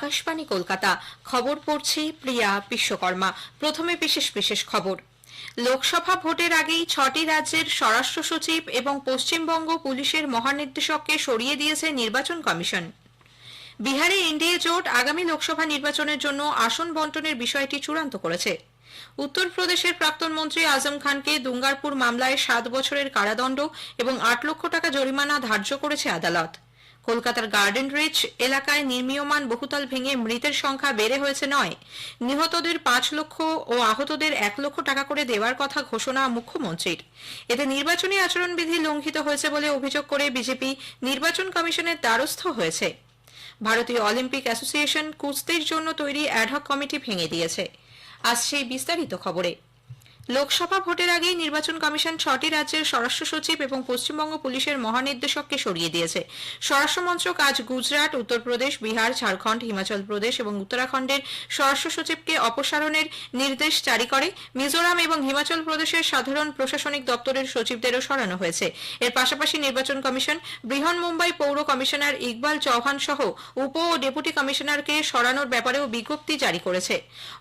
আকাশবাণী কলকাতা। খবর পড়ছি প্রিয়া বিশ্বকর্মা। প্রথমে বিশেষ বিশেষ খবর। লোকসভা ভোটের আগেই 6টি রাজ্যের স্বরাষ্ট্র সচিব এবং পশ্চিমবঙ্গ পুলিশের মহানির্দেশককে সরিয়ে দিয়েছে নির্বাচন কমিশন। বিহারে এনডিএ জোট আগামী লোকসভা নির্বাচনের জন্য আসন বন্টনের বিষয়টি চূড়ান্ত করেছে। উত্তরপ্রদেশের প্রাক্তন মন্ত্রী আজম খানকে দুঙ্গারপুর মামলায় 7 বছরের কারাদণ্ড এবং 8 লক্ষ টাকা জরিমানা ধার্য করেছে আদালত। কলকাতার গার্ডেন রিচ এলাকায় নির্মীয়মান বহুতল ভেঙে মৃতের সংখ্যা বেড়ে হয়েছে 9। নিহতদের 5 লক্ষ ও আহতদের 1 লক্ষ টাকা করে দেওয়ার কথা ঘোষণা মুখ্যমন্ত্রীর। এতে নির্বাচনী আচরণবিধি লঙ্ঘিত হয়েছে বলে অভিযোগ করে বিজেপি নির্বাচন কমিশনের দ্বারস্থ হয়েছে। ভারতীয় অলিম্পিক অ্যাসোসিয়েশন কুস্তির জন্য তৈরি অ্যাডহক কমিটি ভেঙে দিয়েছে। আজ সেই বিস্তারিত খবরে। লোকসভা ভোটের আগেই নির্বাচন কমিশন 6টি রাজ্যের স্বরাষ্ট্র সচিব এবং পশ্চিমবঙ্গ পুলিশের মহানির্দেশককে সরিয়ে দিয়েছে। স্বরাষ্ট্র মন্ত্রক আজ গুজরাট, উত্তরপ্রদেশ, বিহার, ঝাড়খণ্ড, হিমাচল প্রদেশ এবং উত্তরাখণ্ডের স্বরাষ্ট্র সচিবকে অপসারণের নির্দেশ জারি করে। মিজোরাম এবং হিমাচল প্রদেশের সাধারণ প্রশাসনিক দপ্তরের সচিবদেরও সরানো হয়েছে। এর পাশাপাশি নির্বাচন কমিশন বৃহন্মুম্বাই পৌর কমিশনার ইকবাল চৌহান সহ উপ ও ডেপুটি কমিশনারকে সরানোর ব্যাপারেও বিজ্ঞপ্তি জারি করেছে।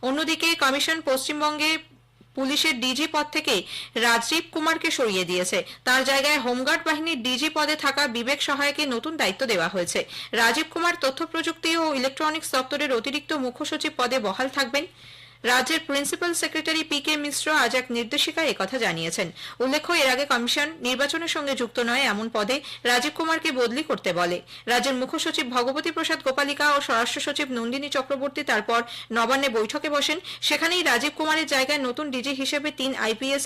অন্যদিকে কমিশন পশ্চিমবঙ্গে পুলিশের ডিজি পদ থেকে রাজীব কুমারকে সরিয়ে দিয়েছে। তার জায়গায় হোমগার্ড বাহিনীর ডিজি পদে থাকা বিবেক সহায়কে নতুন দায়িত্ব দেওয়া হয়েছে। রাজীব কুমার তথ্য প্রযুক্তি ও ইলেকট্রনিক্স দপ্তরের অতিরিক্ত মুখ্য সচিব পদে বহাল থাকবেন। রাজ্যের প্রিন্সিপাল সেক্রেটারি পি.কে. মিশ্র আজ এক নির্দেশিকায় একথা জানিয়েছেন। উল্লেখ্য, এর আগে কমিশন নির্বাচনের সঙ্গে যুক্ত নয় এমন পদে রাজীব কুমারকে বদলি করতে বলে। রাজ্যের মুখ্য সচিব ভগবতী প্রসাদ গোপালিকা ও স্বরাষ্ট্র সচিব নন্দিনী চক্রবর্তী তারপর নবান্নে বৈঠকে বসেন। সেখানেই রাজীব কুমারের জায়গায় নতুন ডিজি হিসেবে 3 আইপিএস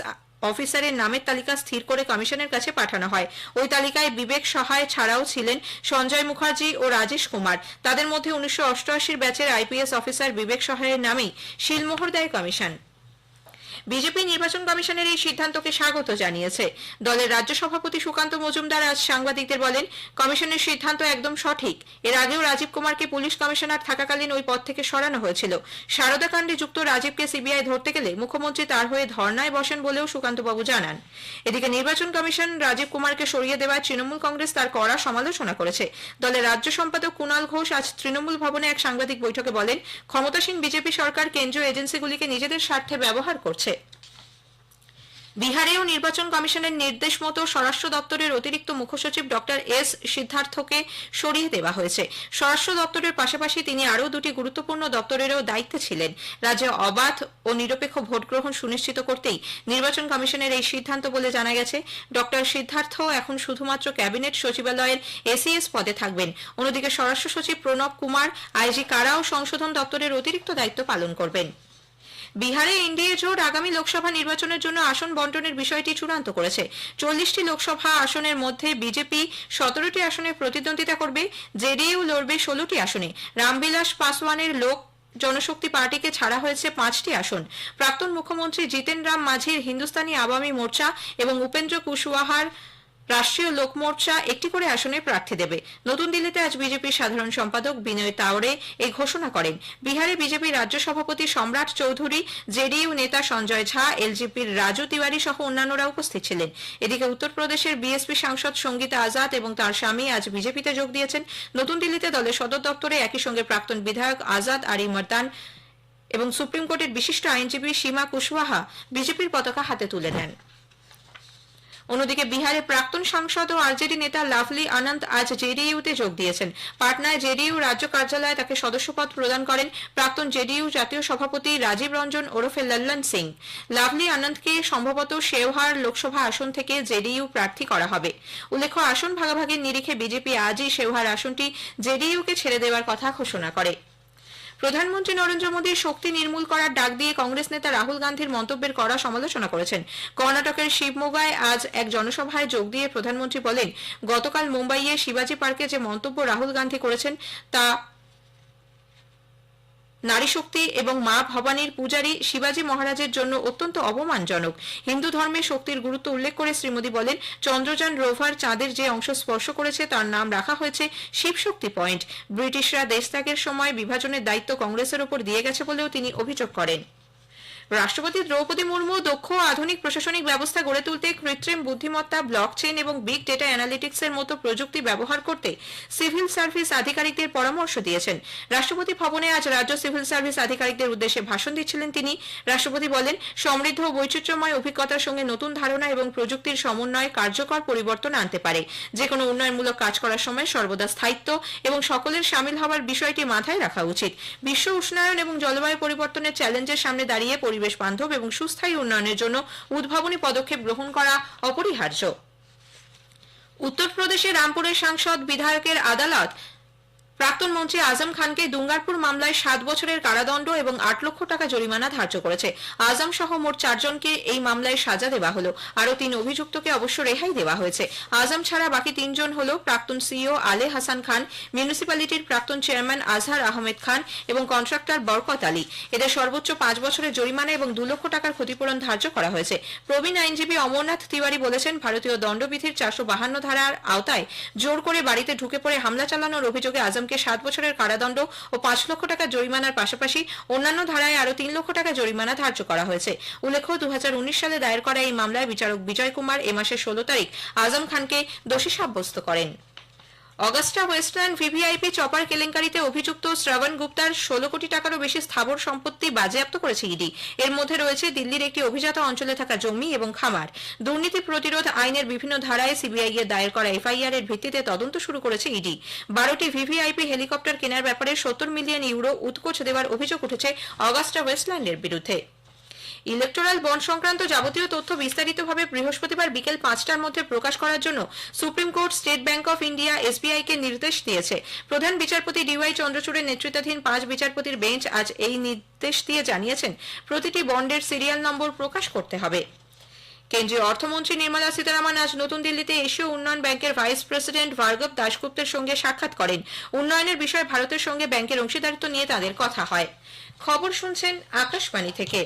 অফিসারের নামের তালিকা স্থির করে কমিশনের কাছে পাঠানো হয়। ওই তালিকায় বিবেক সহায় ছাড়াও ছিলেন সঞ্জয় মুখার্জি ও রাজেশ কুমার। তাদের মধ্যে 1988 ব্যাচের আইপিএস অফিসার বিবেক সহায়ের নামেই সিলমোহর দেয় কমিশন। বিজেপি নির্বাচন কমিশনের এই সিদ্ধান্তকে স্বাগত জানিয়েছে। দলের রাজ্য সভাপতি সুকান্ত মজুমদার আজ সাংবাদিকদের বলেন, কমিশনের সিদ্ধান্ত একদম সঠিক। এর আগেও রাজীব কুমারকে পুলিশ কমিশনার থাকাকালীন ওই পদ থেকে সরানো হয়েছিল। সারদা কাণ্ডে যুক্ত রাজীবকে সিবিআই ধরতে গেলে মুখ্যমন্ত্রী তার হয়ে ধর্নায় বসেন বলেও সুকান্তবাবু জানান। এদিকে নির্বাচন কমিশন রাজীব কুমারকে সরিয়ে দেওয়ায় তৃণমূল কংগ্রেস তার কড়া সমালোচনা করেছে। দলের রাজ্য সম্পাদক কুণাল ঘোষ আজ তৃণমূল ভবনে এক সাংবাদিক বৈঠকে বলেন, ক্ষমতাসীন বিজেপি সরকার কেন্দ্রীয় এজেন্সিগুলিকে নিজেদের স্বার্থে ব্যবহার করছে। বিহারেও নির্বাচন কমিশনের নির্দেশ মতো স্বরাষ্ট্র দপ্তরের অতিরিক্ত মুখ্য সচিব ডক্টর এস সিদ্ধার্থকে সরিয়ে দেওয়া হয়েছে। স্বরাষ্ট্র দপ্তরের পাশাপাশি তিনি আরও 2টি গুরুত্বপূর্ণ দপ্তরেরও দায়িত্বে ছিলেন। রাজ্যে অবাধ ও নিরপেক্ষ ভোট গ্রহণ সুনিশ্চিত করতেই নির্বাচন কমিশনের এই সিদ্ধান্ত বলে জানা গেছে। ডক্টর সিদ্ধার্থ এখন শুধুমাত্র ক্যাবিনেট সচিবালয়ের এসিএস পদে থাকবেন। অন্যদিকে স্বরাষ্ট্র সচিব প্রণব কুমার আইজি কারা ও সংশোধন দপ্তরের অতিরিক্ত দায়িত্ব পালন করবেন। বিহারে এনডিএ জোট আগামী লোকসভা নির্বাচনের জন্য আসন বন্টনের বিষয়টি চূড়ান্ত করেছে। 40টি লোকসভা আসনের মধ্যে বিজেপি 17টি আসনে প্রতিদ্বন্দ্বিতা করবে। জেডিইউ লড়বে 16টি আসনে। রামবিলাস পাসওয়ানের লোক জনশক্তি পার্টিকে ছাড়া হয়েছে 5টি আসন। প্রাক্তন মুখ্যমন্ত্রী জিতেন রাম মাঝির হিন্দুস্তানি আওয়ামী মোর্চা এবং উপেন্দ্র কুশওয়াহার রাষ্ট্রীয় লোক মোর্চা একটি করে আসনে প্রার্থী দেবে। নতুন দিল্লিতে আজ বিজেপির সাধারণ সম্পাদক বিনয় তাওড়ে এই ঘোষণা করেন। বিহারে বিজেপির রাজ্য সভাপতি সম্রাট চৌধুরী, জেডিইউ নেতা সঞ্জয় ঝা, এলজেপির রাজু তিওয়ারি সহ অন্যান্যরা উপস্থিত ছিলেন। এদিকে উত্তরপ্রদেশের বিএসপি সাংসদ সঙ্গীতা আজাদ এবং তার স্বামী আজ বিজেপিতে যোগ দিয়েছেন। নতুন দিল্লিতে দলের সদর দপ্তরে একই সঙ্গে প্রাক্তন বিধায়ক আজাদ আরি মর্দান এবং সুপ্রিম কোর্টের বিশিষ্ট আইনজীবী সীমা কুশওয়াহা বিজেপির পতাকা হাতে তুলে নেন। অন্যদিকে বিহারের প্রাক্তন সাংসদ ও আরজেডি নেতা লাভলি আনন্দ আজ জেডিইউতে যোগ দিয়েছেন। পাটনায় জেডিইউ রাজ্য কার্যালয়ে তাকে সদস্যপদ প্রদান করেন প্রাক্তন জেডিইউ জাতীয় সভাপতি রাজীব রঞ্জন ওরফে লল্লন সিং। লাভলি আনন্দকে সম্ভবত শেওহার লোকসভা আসন থেকে জেডিইউ প্রার্থী করা হবে। উল্লেখ্য, আসন ভাগাভাগির নিরিখে বিজেপি আজই শেওহার আসনটি জেডিইউকে ছেড়ে দেওয়ার কথা ঘোষণা করে। প্রধানমন্ত্রী নরেন্দ্র মোদীর শক্তি নির্মূল করার ডাক দিয়ে কংগ্রেস নেতা রাহুল গান্ধীর মন্তব্যের কড়া সমালোচনা করেছেন। কর্ণাটকের শিবমোগায় আজ এক জনসভায় যোগ দিয়ে প্রধানমন্ত্রী বলেন, গতকাল মুম্বাইয়ে শিবাজি পার্কে যে মন্তব্য রাহুল গান্ধী করেছেন তা নারী শক্তি এবং মা ভবানীর পূজারী শিবাজি মহারাজের জন্য অত্যন্ত অপমানজনক। হিন্দু ধর্মে শক্তির গুরুত্ব উল্লেখ করে শ্রী মোদী বলেন, চন্দ্রযান রোভার চাঁদের যে অংশ স্পর্শ করেছে তার নাম রাখা হয়েছে শিবশক্তি পয়েন্ট। ব্রিটিশরা দেশত্যাগের সময় বিভাজনের দায়িত্ব কংগ্রেসের ওপর দিয়ে গেছে বলেও তিনি অভিযোগ করেন। রাষ্ট্রপতি দ্রৌপদী মুর্মু দক্ষ আধুনিক প্রশাসনিক ব্যবস্থা গড়ে তুলতে কৃত্রিম বুদ্ধিমত্তা, ব্লকচেইন এবং বিগ ডেটা অ্যানালিটিক্সের মতো প্রযুক্তি ব্যবহার করতে সিভিল সার্ভিস আধিকারিকদের পরামর্শ দিয়েছেন। রাষ্ট্রপতি ভবনে আজ রাজ্য সিভিল সার্ভিস আধিকারিকদের উদ্দেশ্যে ভাষণ দিচ্ছিলেন তিনি। রাষ্ট্রপতি বলেন, সমৃদ্ধ ও বৈচিত্র্যময় অভিজ্ঞতার সঙ্গে নতুন ধারণা এবং প্রযুক্তির সমন্বয় কার্যকর পরিবর্তন আনতে পারে। যে কোনো উন্নয়নমূলক কাজ করার সময় সর্বদা স্থায়িত্ব এবং সকলের সামিল হওয়ার বিষয়টি মাথায় রাখা উচিত। বিশ্ব উষ্ণায়ন এবং জলবায়ু পরিবর্তনের চ্যালেঞ্জের সামনে দাঁড়িয়ে পরিবেশ বান্ধব এবং সুস্থায়ী উন্নয়নের জন্য উদ্ভাবনী পদক্ষেপ গ্রহণ করা অপরিহার্য। উত্তরপ্রদেশের রামপুরের সাংসদ বিধায়কের আদালত প্রাক্তন মন্ত্রী আজম খানকে দুঙ্গারপুর মামলায় 7 বছরের কারাদণ্ড এবং 8 লক্ষ টাকা জরিমানা ধার্য করেছে। আজম সহ মোট 4 জনকে এই মামলায় সাজা দেওয়া হলো। আরো 3 অভিযুক্তকে অবশ্য রেহাই দেওয়া হয়েছে। আজম ছাড়া বাকি 3 জন হল প্রাক্তন সিইও আলে হাসান খান, মিউনিসিপ্যালিটির প্রাক্তন চেয়ারম্যান আজহার আহমেদ খান এবং কন্ট্রাক্টর বরকত আলী। এদের সর্বোচ্চ 5 বছরের জরিমানা এবং 2 লক্ষ টাকার ক্ষতিপূরণ ধার্য করা হয়েছে। প্রবীণ আইনজীবী অমরনাথ তিওয়ারি বলেছেন, ভারতীয় দণ্ডবিধির 452 ধারার আওতায় জোর করে বাড়িতে ঢুকে পড়ে হামলা চালানোর অভিযোগে আজমকে 7 বছরের কারাদণ্ড ও 5 লক্ষ টাকা জরিমানার পাশাপাশি অন্যান্য ধারায় আরো 3 লক্ষ টাকা জরিমানা ধার্য করা হয়েছে। উল্লেখ্য, 2019 সালে দায়ের করা এই মামলায় বিচারক বিজয় কুমার এ মাসের 16 তারিখ আজম খানকে দোষী সাব্যস্ত করেন। অগাস্টা ওয়েস্টল্যান্ড ভিভিআইপি চপার কেলেঙ্কারিতে অভিযুক্ত শ্রবণ গুপ্তার 16 কোটি টাকারও বেশি স্থাবর সম্পত্তি বাজেয়াপ্ত করেছে ইডি। এর মধ্যে রয়েছে দিল্লির একটি অভিজাত অঞ্চলে থাকা জমি এবং খামার। দুর্নীতি প্রতিরোধ আইনের বিভিন্ন ধারায় সিবিআই এর দায়ের করা এফআইআর এর ভিত্তিতে তদন্ত শুরু করেছে ইডি। 12টি ভিভিআইপি হেলিকপ্টার কেনার ব্যাপারে 70 মিলিয়ন ইউরো উৎকোচ দেওয়ার অভিযোগ উঠেছে অগাস্টা ওয়েস্টল্যান্ডের বিরুদ্ধে। ইলেকটোরাল বন্ড সংক্রান্ত যাবতীয় তথ্য বিস্তারিতভাবে বৃহস্পতিবার বিকেল 5টার মধ্যে প্রকাশ করার জন্য supreme court state bank of India SBI কে নির্দেশ দিয়েছে। প্রধান বিচারপতি ডিওয়াই চন্দ্রচূড়ের নেতৃত্বাধীন 5 বিচারপতির বেঞ্চ আজ এই নির্দেশ দিয়ে জানিয়েছেন, প্রতিটি বন্ডের সিরিয়াল নম্বর প্রকাশ করতে হবে। কেন্দ্রীয় অর্থমন্ত্রী নির্মলা সীতারামন আজ নতুন দিল্লিতে এশীয় উন্নয়ন ব্যাংকের ভাইস প্রেসিডেন্ট ভার্গব দাশগুপ্তের সঙ্গে সাক্ষাৎ করেন। উন্নয়নের বিষয়ে ভারতের সঙ্গে ব্যাংকের অংশীদারিত্ব নিয়ে তাদের কথা হয়। খবর শুনছেন আকাশবাণী থেকে।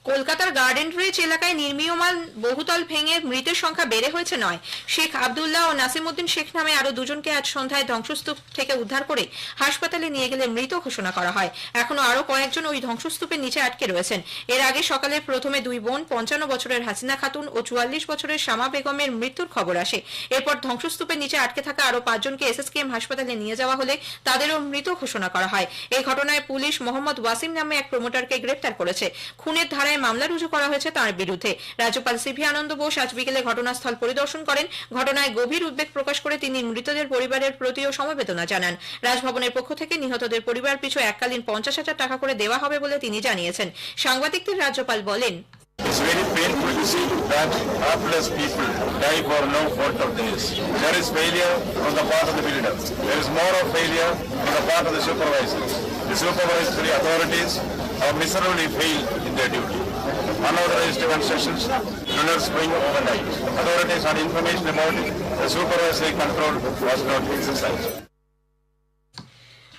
কলকাতার গার্ডেন রিচ এলাকায় নির্মীয়মান বহুতল ভেঙে মৃতের সংখ্যা বেড়ে হয়েছে 9। শেখ আব্দুল্লাহ ও নাসিমউদ্দিন শেখ নামে আরো 2 জনকে আজ সন্ধ্যায় ধ্বংসস্তূপ থেকে উদ্ধার করে হাসপাতালে নিয়ে গেলে মৃত ঘোষণা করা হয়। এখনো আরো কয়েকজন ওই ধ্বংসস্তূপের নিচে আটকে রয়েছেন। এর আগে সকালে প্রথমে 2 বোন 55 বছরের হাসিনা খাতুন ও 44 বছরের শামা বেগমের মৃত্যুর খবর আসে। এরপর ধ্বংসস্তূপের নিচে আটকে থাকা আরো 5 জনকে এসএসকেএম হাসপাতালে নিয়ে যাওয়া হলে তাদেরও মৃত ঘোষণা করা হয়। এই ঘটনায় পুলিশ মোহাম্মদ ওয়াসিম নামে এক প্রমোটারকে গ্রেফতার করেছে। খুনের ধারায় মামলা রুজু করা হয়েছে তার বিরুদ্ধে। রাজ্যপাল সিভি আনন্দ বোস আজ বিকেলে ঘটনাস্থল পরিদর্শন করেন। ঘটনায় গভীর উদ্বেগ প্রকাশ করে তিনি মৃতদের পরিবারের প্রতিও সমবেদনা জানান। রাজভবনের পক্ষ থেকে নিহতদের পরিবার পিছু এককালীন 50,000 টাকা করে দেওয়া হবে বলে তিনি জানিয়েছেন। সাংবাদিকদের রাজ্যপাল বলেন, It's very painful to see that helpless people die for no fault of theirs. There is failure on the part of the builder. There is more of failure on the part of the supervisors. The supervisory authorities have miserably failed in their duty. Unauthorized constructions do not spring overnight. Authorities had information about it. The supervisory control was not exercised.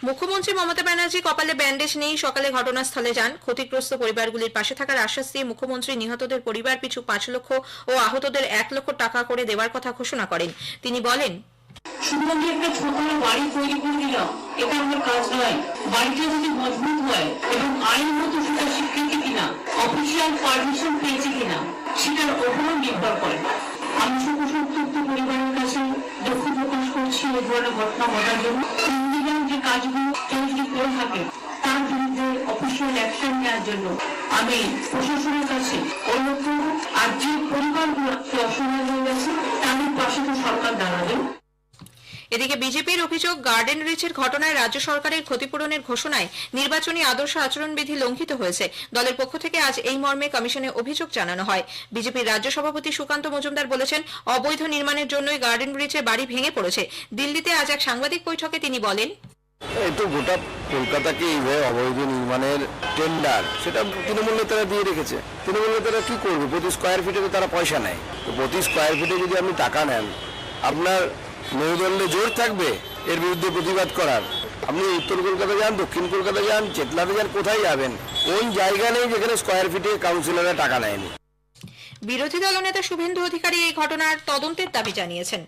মুখ্যমন্ত্রী মমতা ব্যানার্জি কপালে bandage নেই সকালে ঘটনাস্থলে যান। ক্ষতিগ্রস্ত পরিবারগুলির পাশে থাকার আশ্বাস দিয়ে মুখ্যমন্ত্রী নিহতদের পরিবার পিছু 5 লক্ষ ও আহতদের 1 লক্ষ টাকা করে দেওয়ার কথা ঘোষণা করেন। তিনি বলেন, শুধুমাত্র একটা ছোট বাড়ি তৈরি করে দিলাম এটা আমার কাজ নয়। বাড়িটা যদি মজবুত হয় এবং আইনগত সেটা স্বীকৃতি কিনা, অফিসিয়াল পারমিশন পেয়েছে কিনা সেটার ওপরও নির্ভর করে। আমি শোকসন্তপ্ত পরিবারের কাছে দুঃখ প্রকাশ করছি এই ধরনের ঘটনা ঘটার জন্য। যে কাজগুলো কেউ যদি করে থাকে তার বিরুদ্ধে অফিসিয়াল অ্যাকশন নেওয়ার জন্য আমি প্রশাসনের কাছে অনুরোধ করব। আর যে পরিবারগুলো অসহায় হয়ে গেছে তাদের পাশে তো সরকার দাঁড়াবে। এদিকে বিজেপির অভিযোগ, গার্ডেন রিচের ঘটনায় রাজ্য সরকারের ক্ষতিপূরণের ঘোষণায় নির্বাচনী আদর্শ আচরণবিধি লঙ্ঘিত হয়েছে। দলের পক্ষ থেকে আজ এই মর্মে কমিশনে অভিযোগ জানানো হয়। বিজেপির রাজ্য সভাপতি সুকান্ত মজুমদার বলেছেন, অবৈধ নির্মাণের জন্যই গার্ডেন রিচে বাড়ি ভেঙে পড়েছে। দিল্লিতে আজ এক সাংবাদিক বৈঠকে তিনি বলেন, এই তো গোটা কলকাতাকে এইভাবে অবৈধ নির্মাণের টেন্ডার সেটা তৃণমূল নেতারা দিয়ে রেখেছে। তৃণমূল নেতারা কি করবে? প্রতি স্কোয়ার ফিটে তো তারা পয়সা নেয়। তো প্রতি স্কোয়ার ফিটে যদি আপনি টাকা নেন, আপনার মেরুদণ্ডে জোর থাকবে এর বিরুদ্ধে প্রতিবাদ করার। আপনি উত্তর কলকাতা যান, দক্ষিণ কলকাতা যান, চেতলাতে যান, কোথায় যাবেন? কোন জায়গা নেই যেখানে স্কোয়ার ফিটে কাউন্সিলররা টাকা নেয়নি। বিরোধী দলনেতা শুভেন্দু অধিকারী এই ঘটনার তদন্তের দাবি জানিয়েছেন।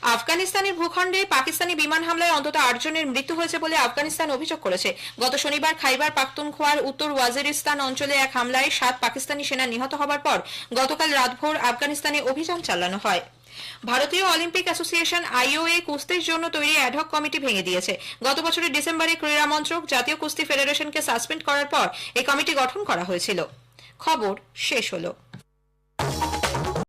আফগানিস্তানের ভূখণ্ডে পাকিস্তানি বিমান হামলায় অন্তত 8 জনের মৃত্যু হয়েছে বলে আফগানিস্তান অভিযোগ করেছে। গত শনিবার খাইবার পাখতুনখোয়ার উত্তর ওয়াজিরিস্তান অঞ্চলে এক হামলায় 7 পাকিস্তানি সেনা নিহত হবার পর গতকাল রাতভর আফগানিস্তানে অভিযান চালানো হয়। ভারতীয় অলিম্পিক অ্যাসোসিয়েশন আইওএ কুস্তির জন্য তৈরি অ্যাডহক কমিটি ভেঙে দিয়েছে। গত বছরের ডিসেম্বরে ক্রীড়া মন্ত্রক জাতীয় কুস্তি ফেডারেশনকে সাসপেন্ড করার পর এই কমিটি গঠন করা হয়েছিল। খবর শেষ হলো।